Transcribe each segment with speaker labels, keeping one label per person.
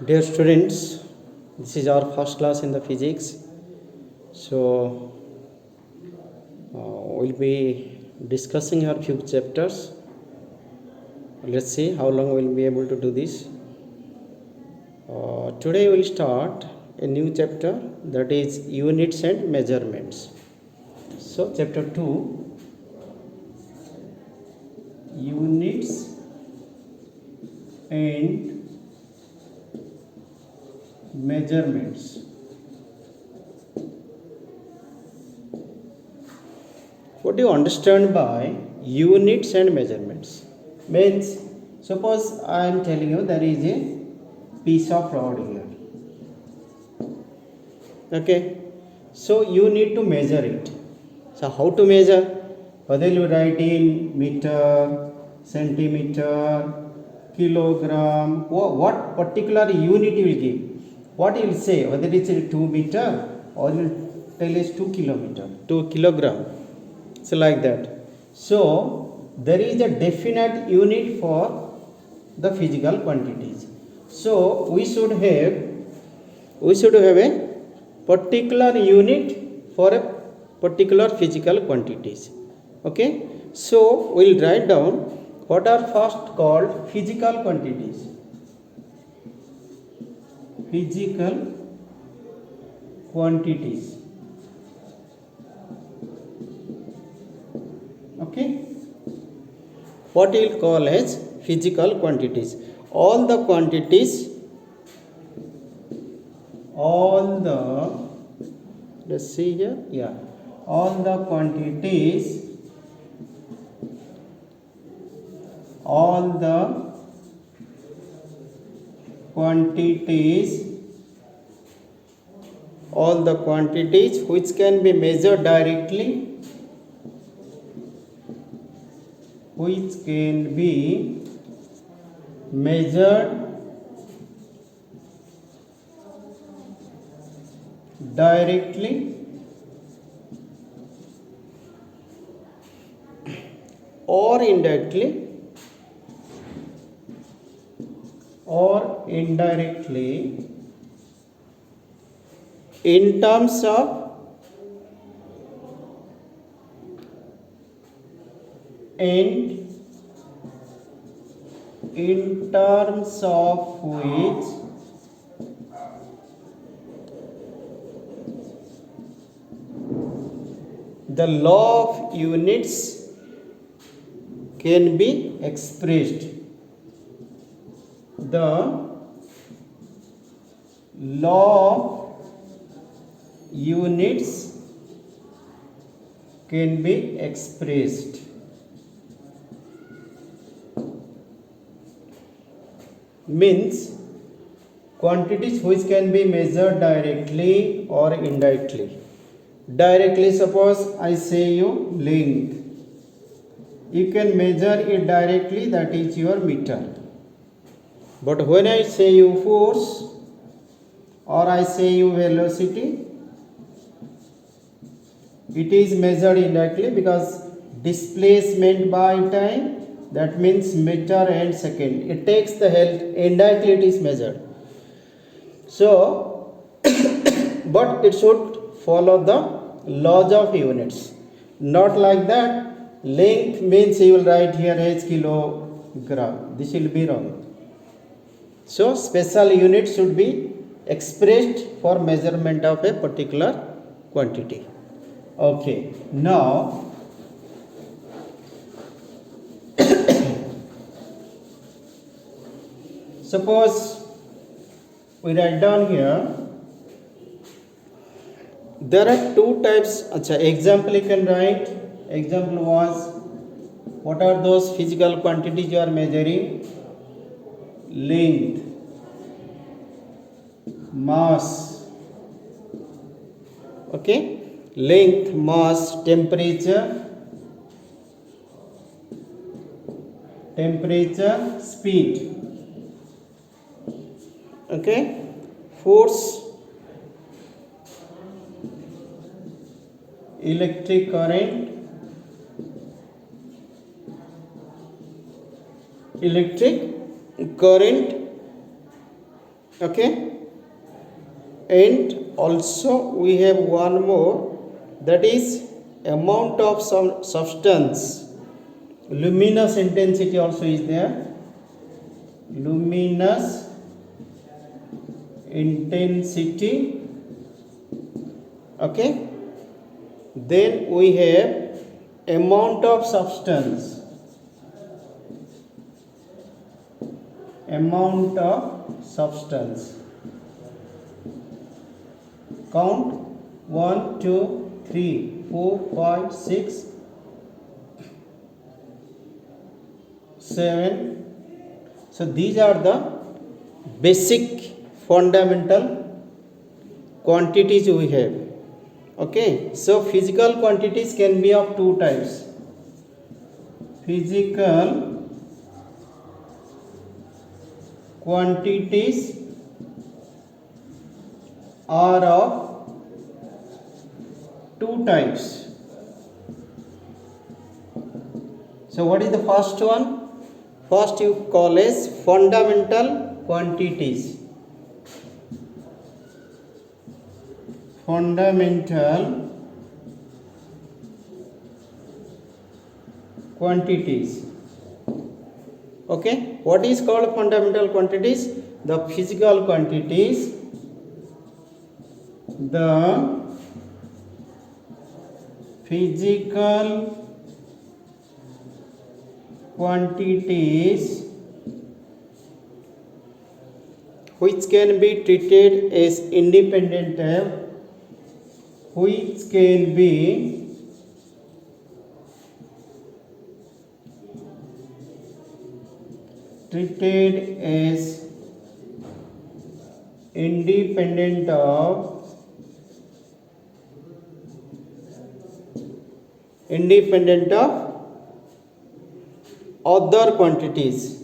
Speaker 1: Dear students, this is our first class in the physics. So, we'll be discussing our few chapters. Let's see how long we'll be able to do this. Today we'll start a new chapter, that is units and measurements. So, chapter 2, units and measurements. What do you understand by units and measurements? Means, suppose I am telling you there is a piece of rod here. Okay, so you need to measure it. So how to measure? Whether you write in meter, centimeter, kilogram, what particular unit you will give? What you will say? Whether it's a 2 meter or you will tell us 2 kilometer, 2 kilogram. So like that. So there is a definite unit for the physical quantities. So we should have a particular unit for a particular physical quantities. Okay. So we will write down what are first called physical quantities. Physical quantities. Okay, what we will call as physical quantities. All the let's see here, yeah, all the quantities which can be measured directly, or indirectly in terms of which the law of units can be expressed. The law of units can be expressed. Means quantities which can be measured directly or indirectly. Directly, suppose I say you length, you can measure it directly, that is your meter. But when I say you force or I say you velocity, it is measured indirectly because displacement by time, that means meter and second, it takes the help, indirectly it is measured. So but it should follow the laws of units, not like that. Length means you will write here as kilogram, this will be wrong. So special unit should be expressed for measurement of a particular quantity. Okay, now suppose we write down here, there are two types. Example you can write. Example was, what are those physical quantities you are measuring? Length, mass. Okay, length, mass, temperature, speed. Okay, force, electric current, Okay, and also we have one more, that is amount of some substance. Luminous intensity also is there. Luminous intensity. Okay, then we have amount of substance. Amount of substance. Count 1 2 3 4 5 6 7. So these are the basic fundamental quantities we have. Okay, so physical quantities can be of two types. Physical quantities are of two types. So what is the first one? First you call as fundamental quantities. Fundamental quantities. Okay, what is called fundamental quantities? The physical quantities, the physical quantities which can be treated as independent term, which can be treated as independent of other quantities.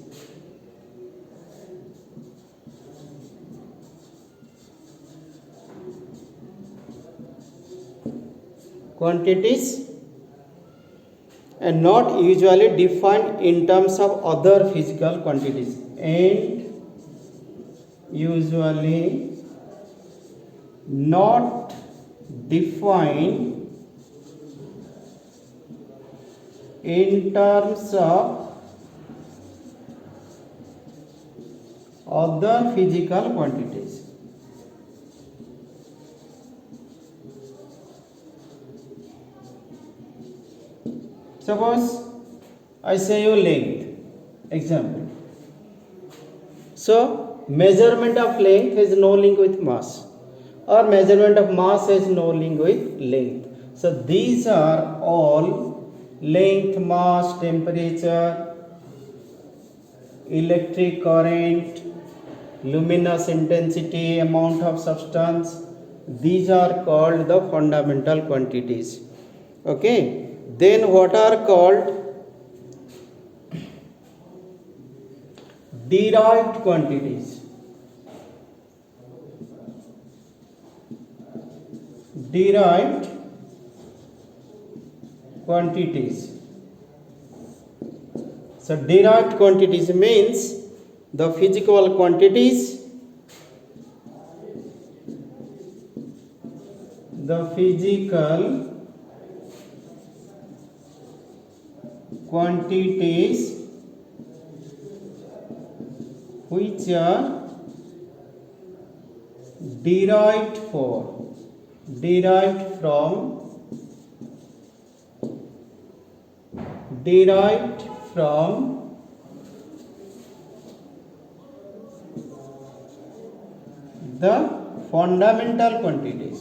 Speaker 1: And not usually defined in terms of other physical quantities, and usually not defined in terms of other physical quantities. Suppose I say you length, example. So measurement of length has no link with mass, or measurement of mass has no link with length. So these are all length, mass, temperature, electric current, luminous intensity, amount of substance. These are called the fundamental quantities. Okay, then what are called derived quantities. Derived quantities. So derived quantities means the physical quantities, the physical quantities which are derived from the fundamental quantities.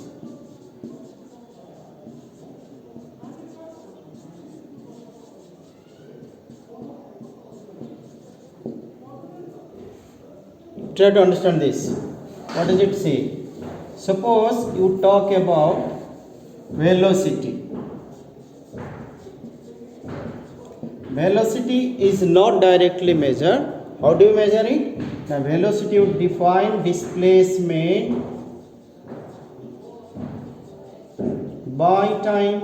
Speaker 1: Try to understand this. What does it say? Suppose you talk about velocity. Velocity is not directly measured. How do you measure it? The velocity would define displacement by time.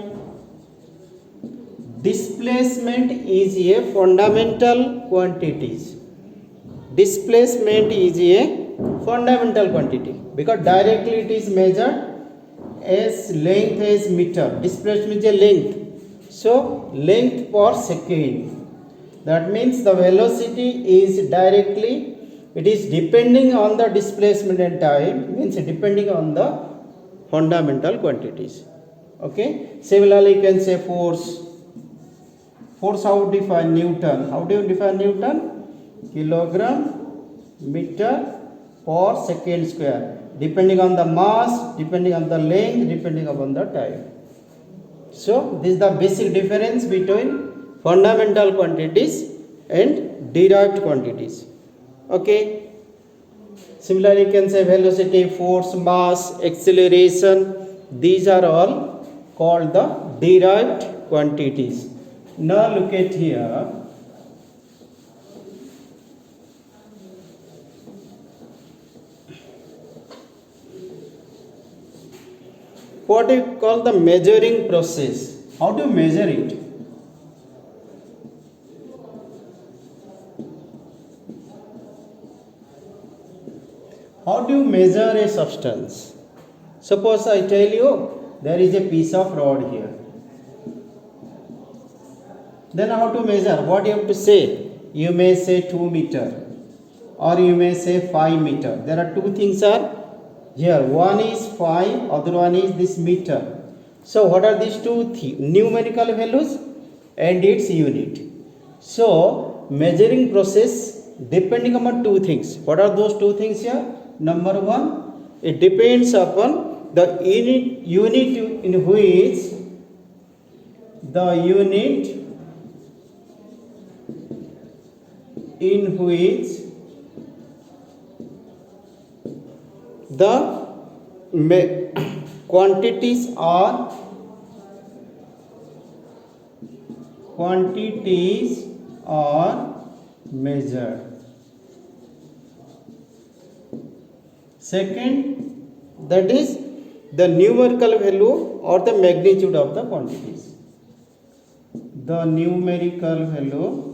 Speaker 1: Displacement is a fundamental quantity. Displacement is a fundamental quantity, because directly it is measured as length as meter. Displacement is a length, so length per second. That means the velocity is directly, it is depending on the displacement and time, means depending on the fundamental quantities. Okay, similarly you can say force. Force, how to define? Newton. How do you define Newton? Kilogram meter per second square, depending on the mass, depending on the length, depending upon the time. So this is the basic difference between fundamental quantities and derived quantities. Okay, similarly you can say velocity, force, mass, acceleration, these are all called the derived quantities. Now look at here. What do you call the measuring process? How do you measure it? How do you measure a substance? Suppose I tell you there is a piece of rod here. Then how to measure? What you have to say? You may say 2 meter or you may say 5 meter. There are two things are here. One is 5, other one is this meter. So what are these two numerical values and its unit? So measuring process depending upon two things. What are those two things here? Number one, it depends upon the unit in which the quantities are measured. Second, that is the numerical value or the magnitude of the quantities. The numerical value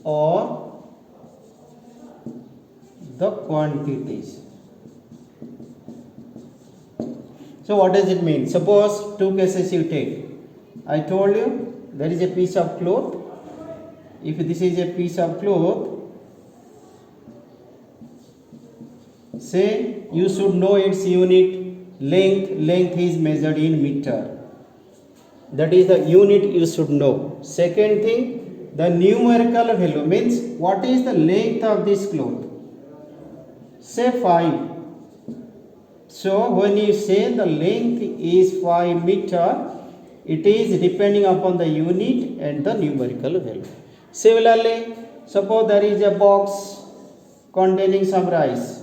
Speaker 1: or the quantities. So what does it mean? Suppose two cases you take. I told you there is a piece of cloth. If this is a piece of cloth, say you should know its unit. Length is measured in meter. That is the unit you should know. Second thing, the numerical value means what is the length of this cloth? Say 5. So when you say the length is 5 meter, it is depending upon the unit and the numerical value. Similarly, suppose there is a box containing some rice.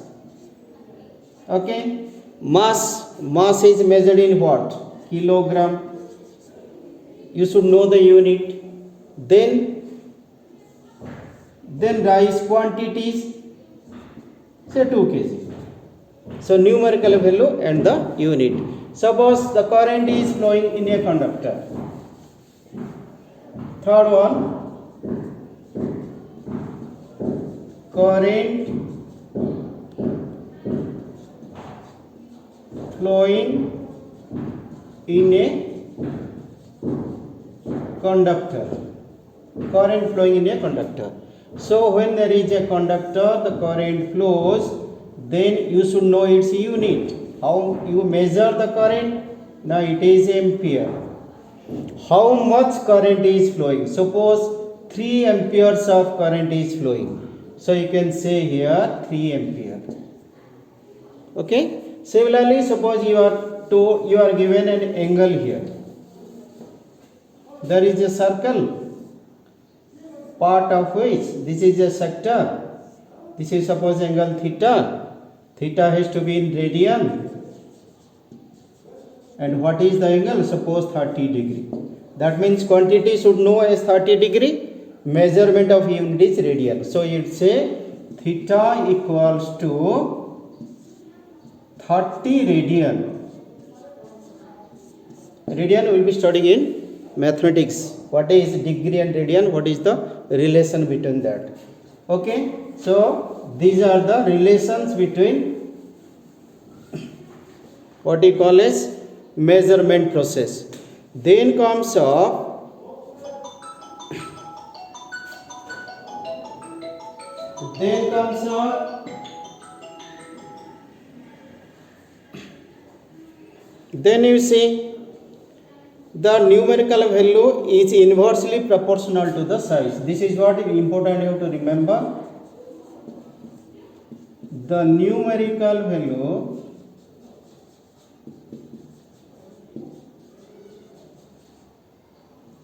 Speaker 1: Okay, mass is measured in what? Kilogram. You should know the unit. Then rice quantities, say 2 kg. So numerical value and the unit. Suppose the current is flowing in a conductor. Third one, current flowing in a conductor. Current flowing in a conductor. So when there is a conductor, the current flows, then you should know its unit. How you measure the current? Now it is ampere. How much current is flowing? Suppose 3 amperes of current is flowing. So you can say here 3 ampere. Okay. Similarly, suppose you are given an angle here. There is a circle, part of which this is a sector. This is suppose angle theta. Theta has to be in radian. And what is the angle? Suppose 30 degree. That means quantity should know as 30 degree. Measurement of unit is radian. So you'd say theta equals to 30 radian. Radian will be studying in mathematics. What is degree and radian? What is the relation between that? Okay, so these are the relations between what we call as measurement process. Then comes then you see the numerical value is inversely proportional to the size. This is what is important you have to remember. The numerical value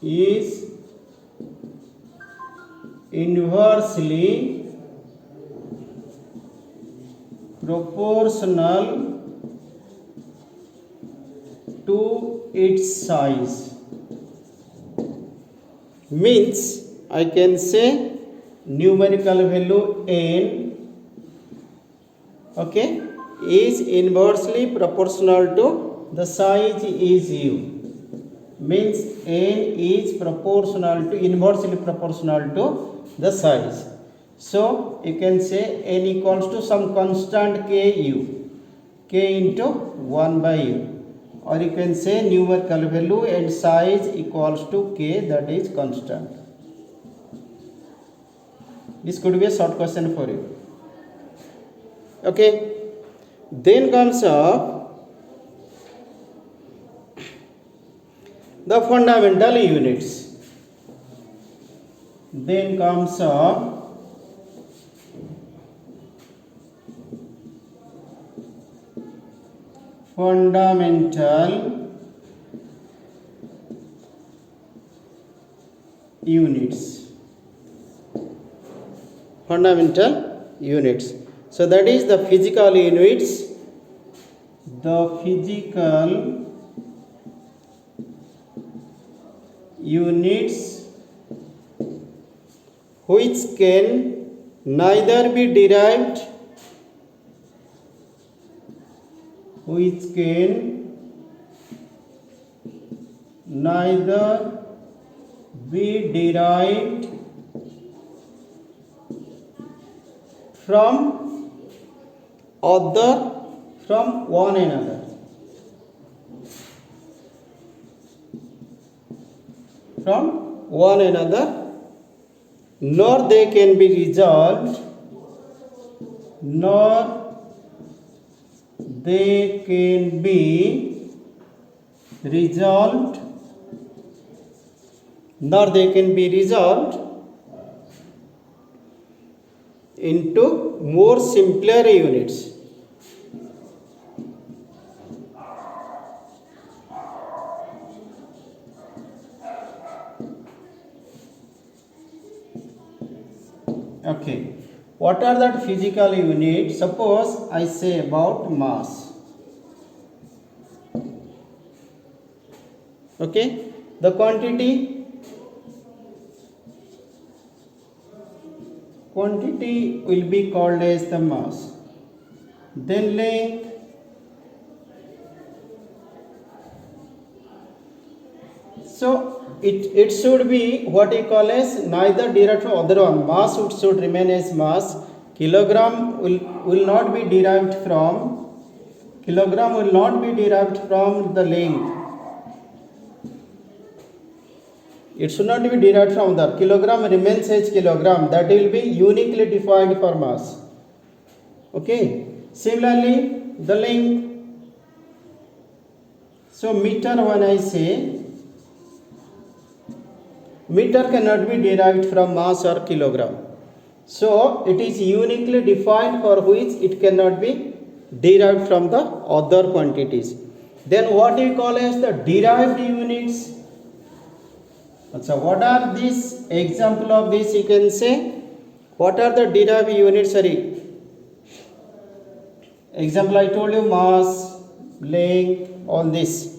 Speaker 1: is inversely proportional to its size. Means I can say numerical value n, okay, is inversely proportional to the size is u. Means n is proportional to inversely proportional to the size. So you can say n equals to some constant k into 1 by u. Or you can say numerical value and size equals to k, that is constant. This could be a short question for you. Okay. Then comes up the fundamental units. Then comes up fundamental units. Fundamental units. So that is the physical units. The physical units which can neither be derived from one another. Nor they can be resolved into more simpler units. Okay, what are that physical units? Suppose I say about mass. Okay, the quantity will be called as the mass. Then length, so it should be what we call as neither derived from other one. Mass should remain as mass. Kilogram will not be derived from the length. It should not be derived from the kilogram remains as kilogram. That will be uniquely defined for mass. Okay. Similarly, the length. So meter, when I say meter cannot be derived from mass or kilogram. So it is uniquely defined for which it cannot be derived from the other quantities. Then what we call as the derived units. So what are these? Example of this you can say. What are the derived units? Example I told you, mass, length, all this.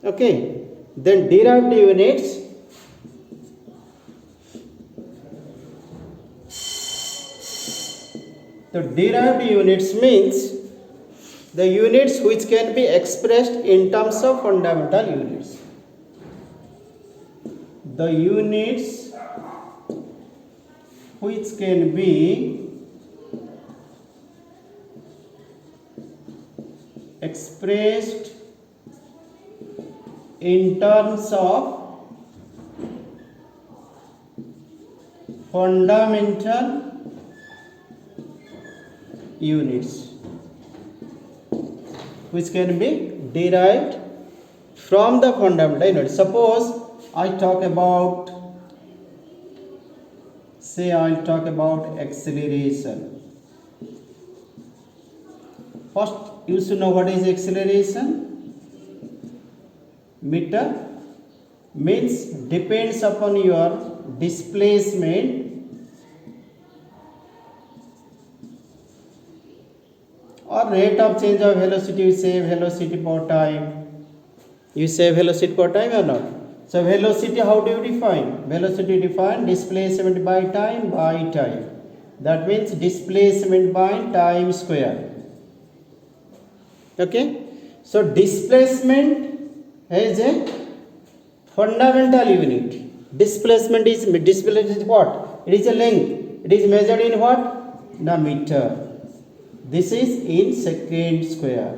Speaker 1: Okay. Then derived units. The derived units means the units which can be expressed in terms of fundamental units. the units which can be expressed in terms of fundamental units, which can be derived from the fundamental units. Suppose I talk about, say I'll talk about acceleration. First you should know what is acceleration. Meter means depends upon your displacement or rate of change of velocity. You say velocity per time. You say velocity per time or not? So velocity, how do you define? Velocity defined displacement by time by time. That means displacement by time square. Okay. So displacement is a fundamental unit. Displacement is what? It is a length. It is measured in what? The meter. This is in second square.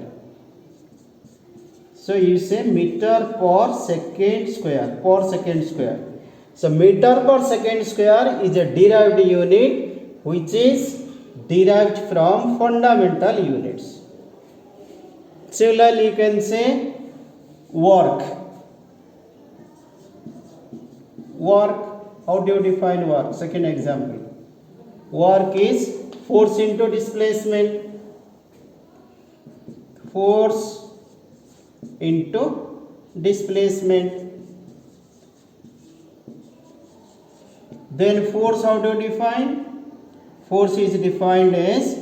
Speaker 1: So you say meter per second square. Per second square. So meter per second square is a derived unit which is derived from fundamental units. Similarly, you can say work. Work, how do you define work? Second example. Work is force into displacement. Force into displacement. Then force, how do you define? Force is defined as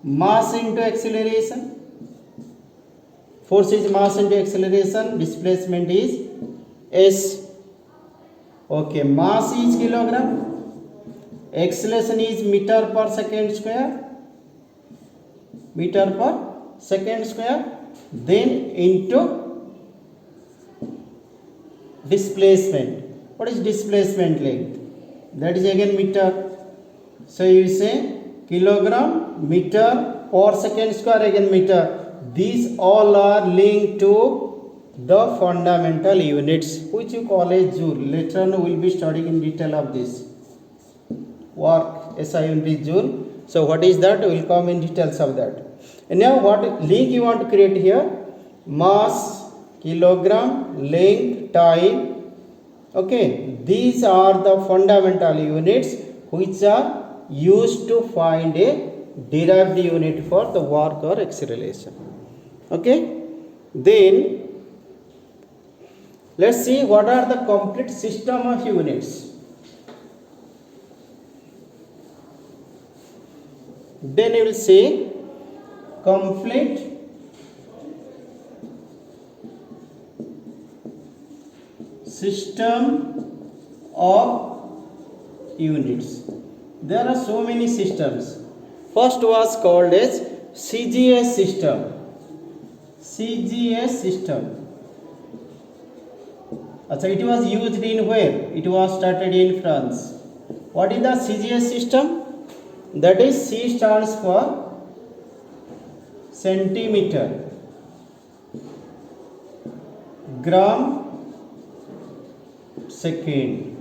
Speaker 1: mass into acceleration. Force is mass into acceleration. Displacement is S. Okay, mass is kilogram. Acceleration is meter per second square. Meter per second square. Then into displacement. What is displacement length? That is again meter. So you say kilogram, meter per second square, again meter. These all are linked to the fundamental units which you call as joule. Later on we will be studying in detail of this. Work, SI unit is joule. So what is that? We will come in details of that. And now what link you want to create here? Mass, kilogram, length, time. Okay, these are the fundamental units which are used to find a derived unit for the work or acceleration. Okay, then let's see what are the complete system of units. Then you will say complete system of units. There are so many systems. First was called as CGS system. CGS system. So it was used in where? It was started in France. What is the CGS system? That is C stands for centimeter, gram, second.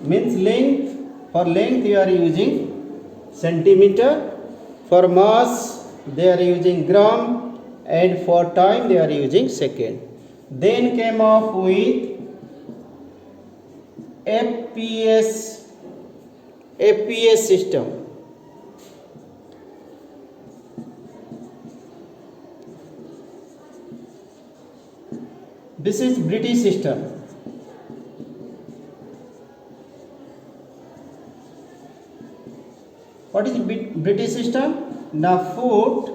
Speaker 1: Means length. For length you are using centimeter. For mass they are using gram, and for time they are using second. Then came up with FPS system. This is British system. What is British system? Now foot,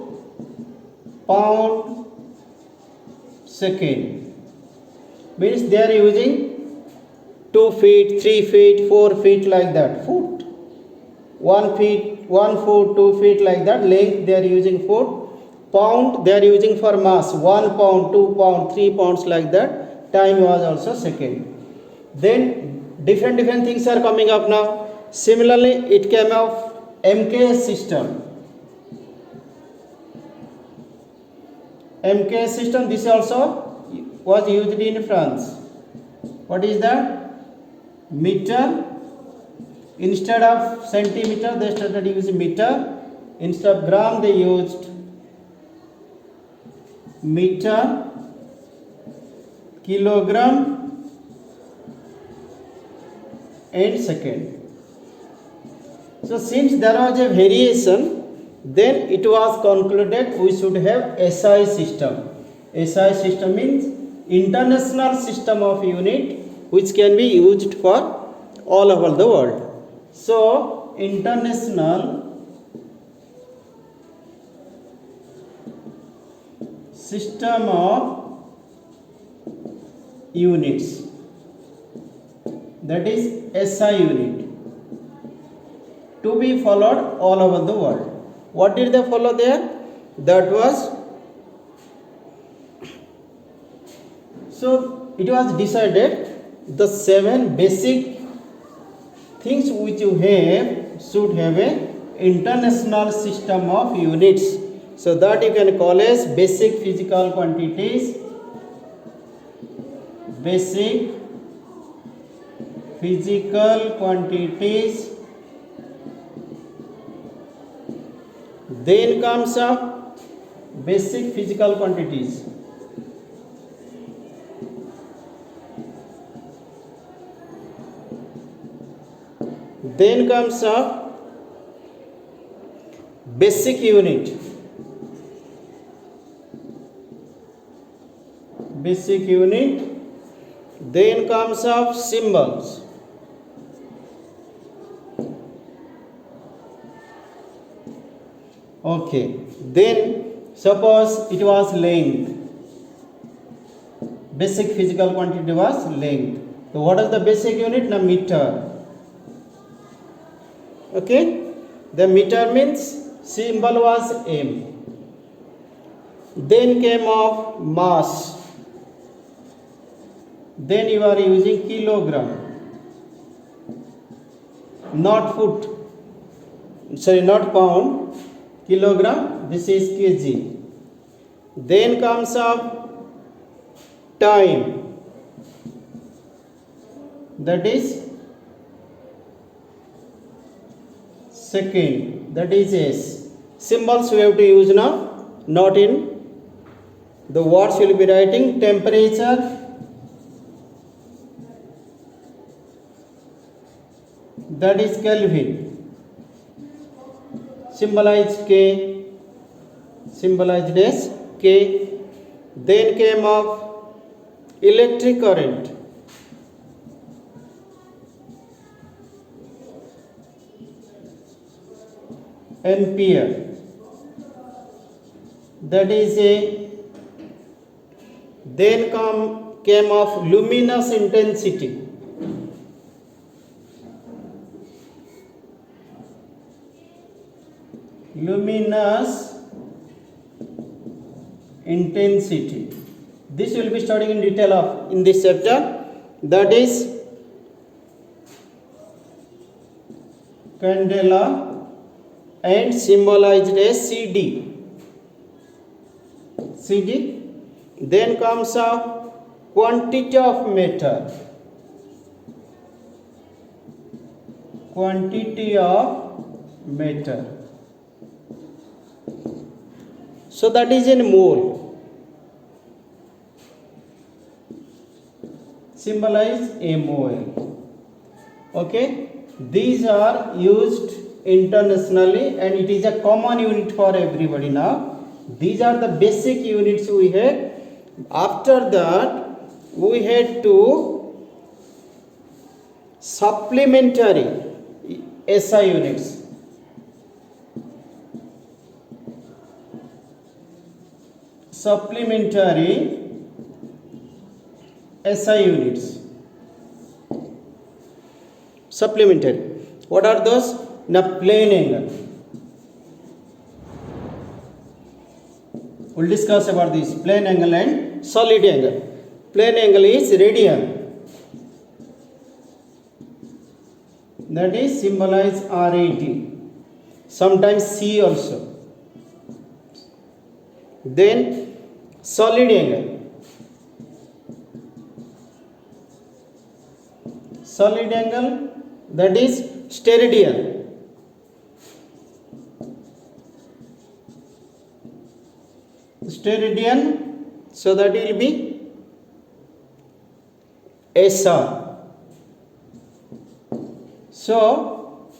Speaker 1: pound, second. Means they are using 2 feet, 3 feet, 4 feet like that. Foot. 1 feet, 1 foot, 2 feet like that. Length they are using foot. pound they are using for mass, 1 pound, 2 pound, 3 pounds, like that. Time was also second. Then different things are coming up now. Similarly, it came of MKS system. MKS system, this also was used in France. What is that? Meter. Instead of centimeter, they started using meter. Instead of gram, they used meter, kilogram, and second. So since there was a variation, then it was concluded we should have SI system. SI system means international system of unit which can be used for all over the world. So international system of units, that is SI unit, to be followed all over the world. What did they follow there? That was, so it was decided the 7 basic things which you have should have a international system of units. So that you can call as basic physical quantities. Basic physical quantities. Then comes up basic physical quantities. Then comes up basic unit. Basic unit. Then comes up symbols. Okay. Then suppose it was length. Basic physical quantity was length. So what is the basic unit? Now meter. Okay. The meter means symbol was m. Then came of mass. Then you are using kilogram, not foot, sorry, not pound, kilogram, this is kg. Then comes up time, that is second, that is s. Symbols we have to use now, not in the words we will be writing. Temperature, that is Kelvin, symbolized K, symbolized as K. Then came of electric current, ampere, that is a. Then came of luminous intensity, luminous intensity. This will be studying in detail of in this chapter. That is candela and symbolized as CD. CD. Then comes a quantity of matter. Quantity of matter. So that is in mole. Symbolize MOL. Okay. These are used internationally and it is a common unit for everybody now. These are the basic units we had. After that, we had to supplementary SI units. Supplementary SI units. Supplementary. What are those? Now plane angle. we'll discuss about this plane angle and solid angle. Plane angle is radian, that is symbolized RAD, sometimes C also. Then solid angle. Solid angle, that is steradian. Steradian, so that will be SR. So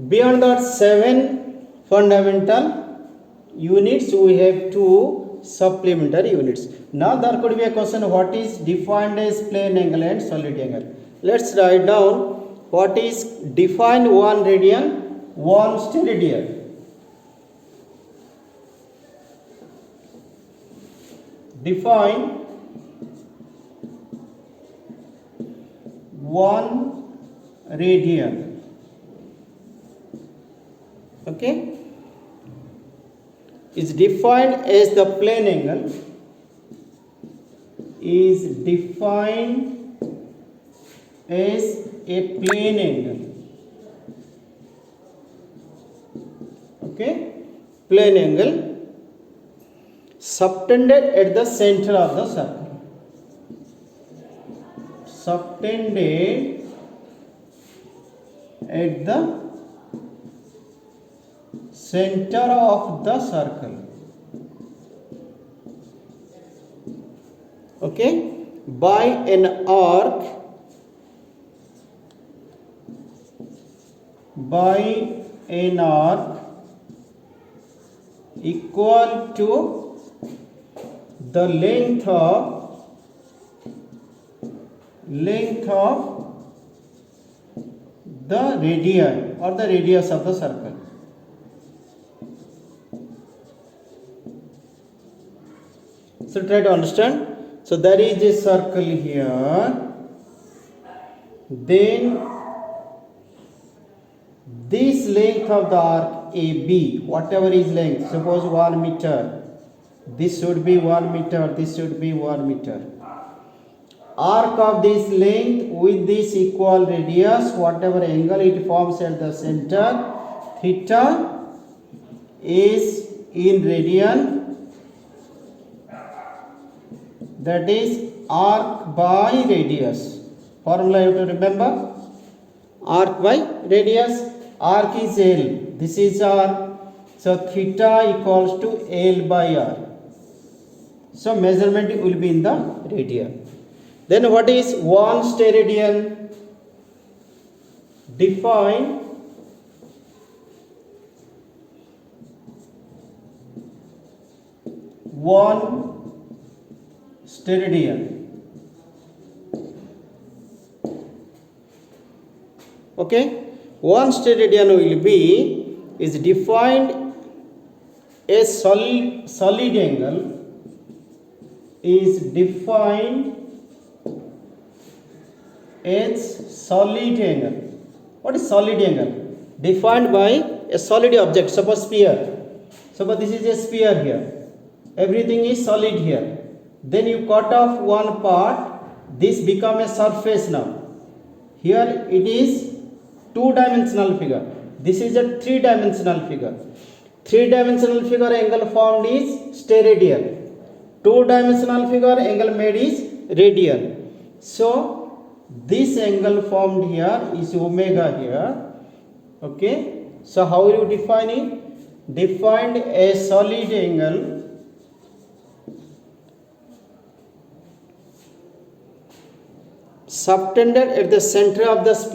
Speaker 1: beyond that 7 fundamental units, we have 2 supplementary units. Now there could be a question, what is defined as plane angle and solid angle? Let's write down what is defined: 1 radian, 1 steradian. Define 1 radian. Okay, is defined as the plane angle, is defined as a plane angle. Okay, plane angle subtended at the center of the circle. Subtended at the center of the circle. Okay, by an arc, equal to the length of the radii or the radius of the circle. So try to understand. So there is a circle here, then this length of the arc AB, whatever is length, suppose 1 meter, this should be 1 meter, this should be 1 meter. Arc of this length with this equal radius, whatever angle it forms at the center, theta is in radian, that is arc by radius. Formula you have to remember, arc by radius. Arc is L, this is R, so theta equals to L by R. So measurement will be in the radian. Then what is 1 steradian? Define 1 steradian. Okay, 1 steradian will be, is defined as solid angle, is defined as solid angle. What is solid angle? Defined by a solid object, suppose sphere. Suppose this is a sphere here, everything is solid here. Then you cut off one part, this become a surface now. Here it is 2-dimensional figure, this is a 3-dimensional figure. 3-dimensional figure angle formed is steradian, 2-dimensional figure angle made is radian. So this angle formed here is omega here. Okay, so how you define it? Defined a solid angle subtended at the center of the